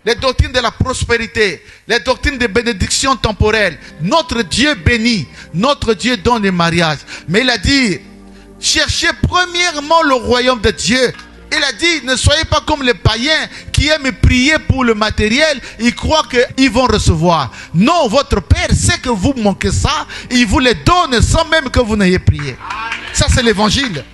les doctrines de la prospérité, les doctrines de bénédiction temporelle. Notre Dieu bénit, notre Dieu donne les mariages. Mais il a dit, cherchez premièrement le royaume de Dieu. Il a dit, ne soyez pas comme les païens qui aiment prier pour le matériel. Ils croient qu'ils vont recevoir. Non, votre Père sait que vous manquez ça. Il vous les donne sans même que vous n'ayez prié. Ça, c'est l'évangile.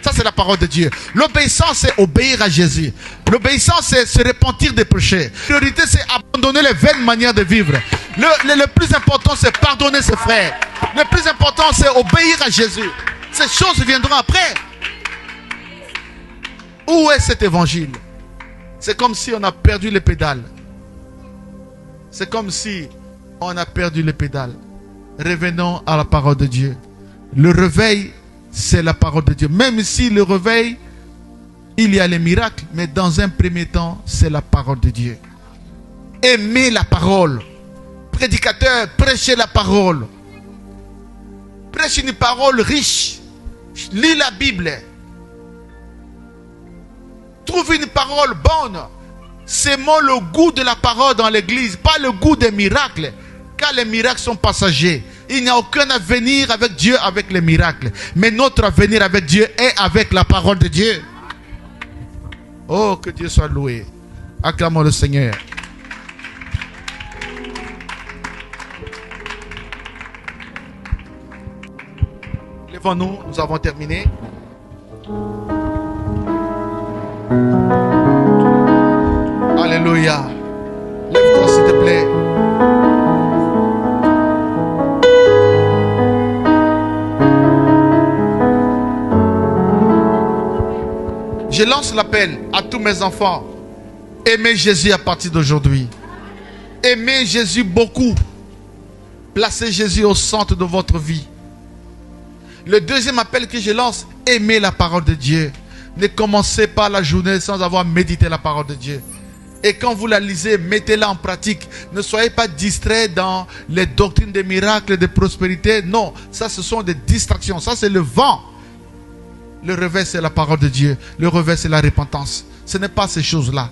Ça, c'est la parole de Dieu. L'obéissance, c'est obéir à Jésus. L'obéissance, c'est se repentir des péchés. La priorité, c'est abandonner les vaines manières de vivre. Le plus important, c'est pardonner ses frères. Le plus important, c'est obéir à Jésus. Ces choses viendront après. Où est cet évangile? C'est comme si on a perdu les pédales. C'est comme si on a perdu les pédales. Revenons à la parole de Dieu. Le réveil, c'est la parole de Dieu. Même si le réveil, il y a les miracles, mais dans un premier temps, c'est la parole de Dieu. Aimez la parole. Prédicateur, prêchez la parole. Prêche une parole riche. Lis la Bible. Trouve une parole bonne. Sémons le goût de la parole dans l'église, pas le goût des miracles. Car les miracles sont passagers. Il n'y a aucun avenir avec Dieu avec les miracles. Mais notre avenir avec Dieu est avec la parole de Dieu. Oh, que Dieu soit loué. Acclamons le Seigneur. Lèvons-nous, nous avons terminé. Alléluia. Lève-toi s'il te plaît. Je lance l'appel à tous mes enfants. Aimez Jésus à partir d'aujourd'hui. Aimez Jésus beaucoup. Placez Jésus au centre de votre vie. Le deuxième appel que je lance, aimez la parole de Dieu. Ne commencez pas la journée sans avoir médité la parole de Dieu. Et quand vous la lisez, mettez-la en pratique. Ne soyez pas distraits dans les doctrines des miracles, de prospérité. Non, ça ce sont des distractions. Ça c'est le vent. Le réveil c'est la parole de Dieu. Le réveil c'est la repentance. Ce n'est pas ces choses-là.